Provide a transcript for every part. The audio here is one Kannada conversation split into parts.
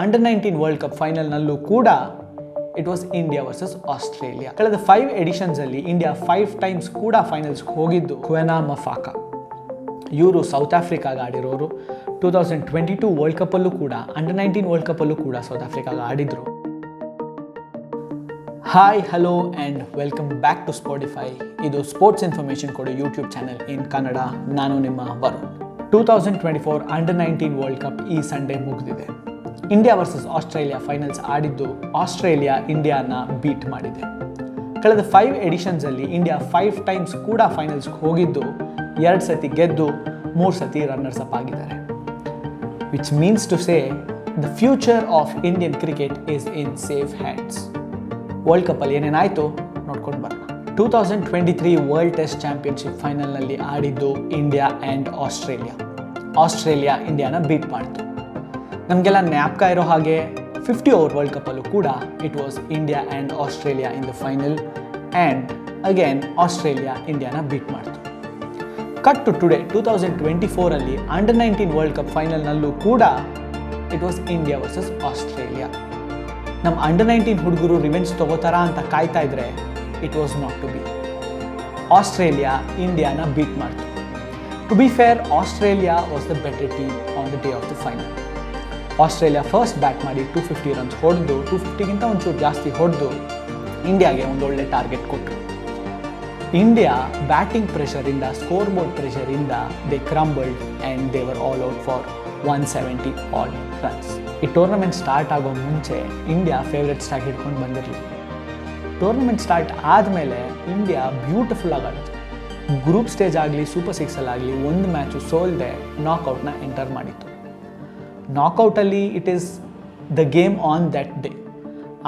ಅಂಡರ್-19 ವರ್ಲ್ಡ್ ಕಪ್ ಫೈನಲ್ನಲ್ಲೂ ಕೂಡ it was India versus Australia. ಕಳೆದ 5 ಎಡಿಷನ್ಸಲ್ಲಿ ಇಂಡಿಯಾ 5 ಟೈಮ್ಸ್ ಕೂಡ ಫೈನಲ್ಸ್ಗೆ ಹೋಗಿದ್ದು ಖುವೆನಾ ಮಫಾಕಾ. ಇವರು ಸೌತ್ ಆಫ್ರಿಕಾಗ ಆಡಿರೋರು. 2022 ವರ್ಲ್ಡ್ ಕಪ್ಪಲ್ಲೂ ಕೂಡ ಅಂಡರ್-19 ವರ್ಲ್ಡ್ ಕಪ್ಪಲ್ಲೂ ಕೂಡ ಸೌತ್ ಆಫ್ರಿಕಾಗ ಆಡಿದರು. Hi hello and welcome back to Spotify. ಇದು ಸ್ಪೋರ್ಟ್ಸ್ ಇನ್ಫಾರ್ಮೇಷನ್ ಕೊಡೋ ಯೂಟ್ಯೂಬ್ ಚಾನಲ್ ಇನ್ ಕನ್ನಡ. ನಾನು ನಿಮ್ಮ ವರುಣ್. 2024 ಅಂಡರ್-19 ವರ್ಲ್ಡ್ ಕಪ್ ಈ ಸಂಡೇ ಮುಗಿದಿದೆ. ಇಂಡಿಯಾ ವರ್ಸಸ್ ಆಸ್ಟ್ರೇಲಿಯಾ ಫೈನಲ್ಸ್ ಆಡಿದ್ದು ಆಸ್ಟ್ರೇಲಿಯಾ ಇಂಡಿಯಾನ ಬೀಟ್ ಮಾಡಿದೆ. ಕಳೆದ 5 ಎಡಿಷನ್ಸಲ್ಲಿ ಇಂಡಿಯಾ 5 ಟೈಮ್ಸ್ ಕೂಡ ಫೈನಲ್ಸ್ಗೆ ಹೋಗಿದ್ದು 2 ಸತಿ ಗೆದ್ದು 3 ಸತಿ ರನ್ನರ್ಸ್ ಅಪ್ ಆಗಿದ್ದಾರೆ. Which means to say the future of Indian cricket is in safe hands. World ಕಪ್ಪಲ್ಲಿ ಏನೇನಾಯಿತು ನೋಡ್ಕೊಂಡು ಬರೋಣ. 2023 ವರ್ಲ್ಡ್ ಟೆಸ್ಟ್ ಚಾಂಪಿಯನ್ಶಿಪ್ ಫೈನಲ್ನಲ್ಲಿ ಆಡಿದ್ದು ಇಂಡಿಯಾ ಆ್ಯಂಡ್ ಆಸ್ಟ್ರೇಲಿಯಾ. ಆಸ್ಟ್ರೇಲಿಯಾ ಇಂಡಿಯಾನ ಬೀಟ್ ಮಾಡಿತು. ನಮಗೆಲ್ಲ ಜ್ಞಾಪಕ ಇರೋ ಹಾಗೆ 50 ಓವರ್ ವರ್ಲ್ಡ್ ಕಪ್ಪಲ್ಲೂ ಕೂಡ it was India and Australia in the final and again Australia ಇಂಡಿಯಾನ ಬೀಟ್ ಮಾಡಿತು. Cut to today 2024 under nineteen world cup ಫೈನಲ್ನಲ್ಲೂ ಕೂಡ it was India versus Australia. ನಮ್ಮ ಅಂಡರ್-19 ಹುಡುಗರು ರಿವೆಂಜ್ ತಗೋತಾರಾ ಅಂತ ಕಾಯ್ತಾ ಇದ್ರೆ it was not to be. Australia ಇಂಡಿಯಾನ ಬೀಟ್ ಮಾಡ್ತು. To be fair, Australia was the better team on the day of the final. Australia first bat ಮಾಡಿ 250 ರನ್ಸ್ ಹೊಡೆದು 250ಗಿಂತ ಒಂಚೂರು ಜಾಸ್ತಿ ಹೊಡೆದು ಇಂಡಿಯಾಗೆ ಒಂದೊಳ್ಳೆ ಟಾರ್ಗೆಟ್ ಕೊಟ್ಟರು. ಇಂಡಿಯಾ ಬ್ಯಾಟಿಂಗ್ ಪ್ರೆಷರಿಂದ, ಸ್ಕೋರ್ ಬೋರ್ಡ್ ಪ್ರೆಷರಿಂದ they crumbled and they were all out for 170 all runs. ಈ ಟೂರ್ನಮೆಂಟ್ ಸ್ಟಾರ್ಟ್ ಆಗೋ ಮುಂಚೆ ಇಂಡಿಯಾ ಫೇವ್ರೆಟ್ ಸ್ಟಾರ್ಟ್ ಹಿಡ್ಕೊಂಡು ಬಂದಿರಲಿಲ್ಲ. ಟೂರ್ನಮೆಂಟ್ ಸ್ಟಾರ್ಟ್ ಆದಮೇಲೆ ಇಂಡಿಯಾ ಬ್ಯೂಟಿಫುಲ್ ಆಗಾಡಿತು. ಗ್ರೂಪ್ ಸ್ಟೇಜ್ ಆಗಲಿ ಸೂಪರ್ 6ಅಲ್ಲಾಗಲಿ ಒಂದು ಮ್ಯಾಚು ಸೋಲ್ದೆ ನಾಕೌಟ್ನ ಎಂಟರ್ ಮಾಡಿತ್ತು. ನಾಕೌಟಲ್ಲಿ it is the game on that day.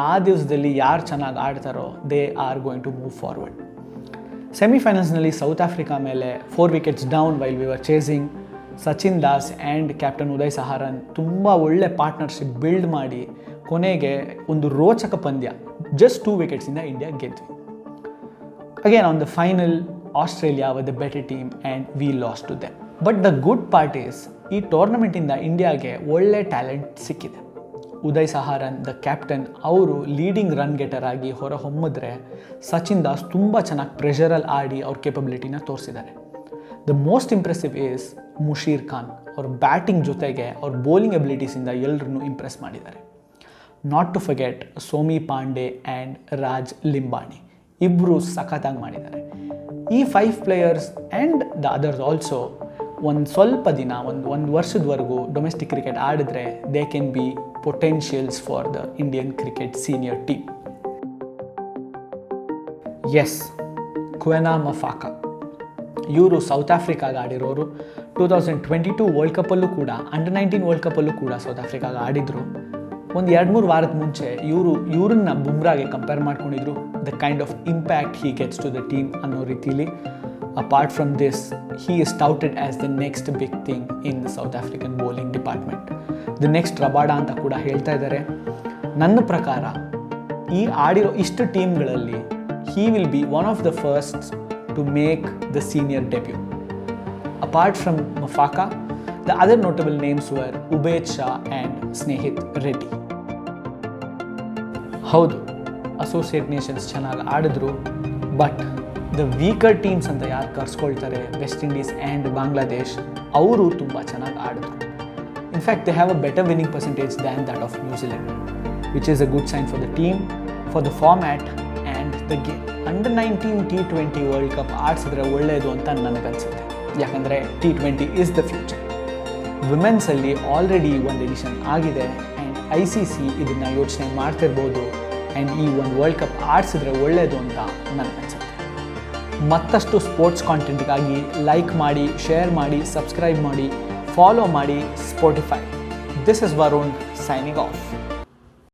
ಆ ದಿವಸದಲ್ಲಿ ಯಾರು ಚೆನ್ನಾಗಿ ಆಡ್ತಾರೋ they are going to move forward. ಸೆಮಿಫೈನಲ್ಸ್ನಲ್ಲಿ ಸೌತ್ ಆಫ್ರಿಕಾ ಮೇಲೆ 4 wickets down while we were chasing, Sachin Das and captain Uday Saharan ತುಂಬ ಒಳ್ಳೆ ಪಾರ್ಟ್ನರ್ಶಿಪ್ ಬಿಲ್ಡ್ ಮಾಡಿ ಕೊನೆಗೆ ಒಂದು ರೋಚಕ ಪಂದ್ಯ ಜಸ್ಟ್ 2 ವಿಕೆಟ್ಸಿಂದ ಇಂಡಿಯಾ ಗೆದ್ವಿ. Again on the final Australia was the better team and we lost to them. But the good part is ಈ ಟೂರ್ನಮೆಂಟಿಂದ ಇಂಡಿಯಾಗೆ ಒಳ್ಳೆ ಟ್ಯಾಲೆಂಟ್ ಸಿಕ್ಕಿದೆ. ಉದಯ್ ಸಹಾರನ್ ದ ಕ್ಯಾಪ್ಟನ್ ಅವರು ಲೀಡಿಂಗ್ ರನ್ ಗೆಟರ್ ಆಗಿ ಹೊರಹೊಮ್ಮಿದ್ರೆ, ಸಚಿನ್ ದಾಸ್ ತುಂಬ ಚೆನ್ನಾಗಿ ಪ್ರೆಷರಲ್ಲಿ ಆಡಿ ಅವ್ರ ಕೇಪಬಿಲಿಟಿನ ತೋರಿಸಿದ್ದಾರೆ. The most impressive is Musheer Khan. ಅವ್ರ ಬ್ಯಾಟಿಂಗ್ ಜೊತೆಗೆ ಅವ್ರ ಬೌಲಿಂಗ್ ಎಬಿಲಿಟೀಸಿಂದ ಎಲ್ಲರನ್ನೂ ಇಂಪ್ರೆಸ್ ಮಾಡಿದ್ದಾರೆ. Not to forget Saumy Pandey and Raj Limbani, ಇಬ್ಬರು ಸಖತ್ತಾಗಿ ಮಾಡಿದ್ದಾರೆ. ಈ 5 players and the others also ಒಂದು ಸ್ವಲ್ಪ ದಿನ ಒಂದು ವರ್ಷದವರೆಗೂ ಡೊಮೆಸ್ಟಿಕ್ ಕ್ರಿಕೆಟ್ ಆಡಿದ್ರೆ they can be potentials for the Indian cricket senior team. Yes, Kwena Maphaka ಇವರು ಸೌತ್ ಆಫ್ರಿಕಾಗ ಆಡಿರೋರು. 2022 ವರ್ಲ್ಡ್ ಕಪ್ಪಲ್ಲೂ ಕೂಡ ಅಂಡರ್-19 ವರ್ಲ್ಡ್ ಕಪ್ಪಲ್ಲೂ ಕೂಡ ಸೌತ್ ಆಫ್ರಿಕಾಗ ಆಡಿದರು. ಒಂದು 2-3 ವಾರದ ಮುಂಚೆ ಇವ್ರನ್ನ ಬುಮ್ರಾಗೆ ಕಂಪೇರ್ ಮಾಡ್ಕೊಂಡಿದ್ರು. The kind of impact he gets to the team ಅನ್ನೋ ರೀತಿಲಿ. Apart from this, he is touted as the next big thing in the South African bowling department. The next Rabada ಅಂತ ಕೂಡ ಹೇಳ್ತಾ ಇದ್ದಾರೆ. ನನ್ನ ಪ್ರಕಾರ ಈ ಆಡಿರೋ ಇಷ್ಟು ಟೀಮ್ಗಳಲ್ಲಿ he will be one of the first to make the senior debut. Apart from Mafaka, the other notable names were Ubaid Shah and Snehit Reddy. ಹೌದು, ಅಸೋಸಿಯೇಟ್ ನೇಷನ್ಸ್ ಚೆನ್ನಾಗಿ ಆಡಿದ್ರು, ಬಟ್ ದ ವೀಕರ್ ಟೀಮ್ಸ್ ಅಂತ ಯಾರು ಕರ್ಸ್ಕೊಳ್ತಾರೆ, ವೆಸ್ಟ್ ಇಂಡೀಸ್ ಆ್ಯಂಡ್ ಬಾಂಗ್ಲಾದೇಶ್, ಅವರು ತುಂಬ ಚೆನ್ನಾಗಿ ಆಡಿದ್ರು. In fact they have a better winning percentage than that of New Zealand, which is a good sign for the team, for the format and the game. Under nineteen T20 world cup ಆಡಿಸಿದ್ರೆ ಒಳ್ಳೆಯದು ಅಂತ ನನಗನ್ಸುತ್ತೆ. ಯಾಕಂದರೆ T20 ಇಸ್ ದ ಫ್ಯೂಚರ್. ವಿಮೆನ್ಸಲ್ಲಿ ಆಲ್ರೆಡಿ ಒಂದು ಎಡಿಷನ್ ಆಗಿದೆ ಆ್ಯಂಡ್ ICC ಇದನ್ನು ಯೋಚನೆ ಮಾಡ್ತಿರ್ಬೋದು ಆ್ಯಂಡ್ ಈ ಒಂದು ವರ್ಲ್ಡ್ ಕಪ್ ಆಡಿಸಿದ್ರೆ ಒಳ್ಳೆಯದು ಅಂತ ನನಗನ್ಸುತ್ತೆ. ಮತ್ತಷ್ಟು ಸ್ಪೋರ್ಟ್ಸ್ ಕಾಂಟೆಂಟ್ಗಾಗಿ ಲೈಕ್ ಮಾಡಿ, ಶೇರ್ ಮಾಡಿ, ಸಬ್ಸ್ಕ್ರೈಬ್ ಮಾಡಿ, ಫಾಲೋ ಮಾಡಿ Spotify. This is Varun signing off.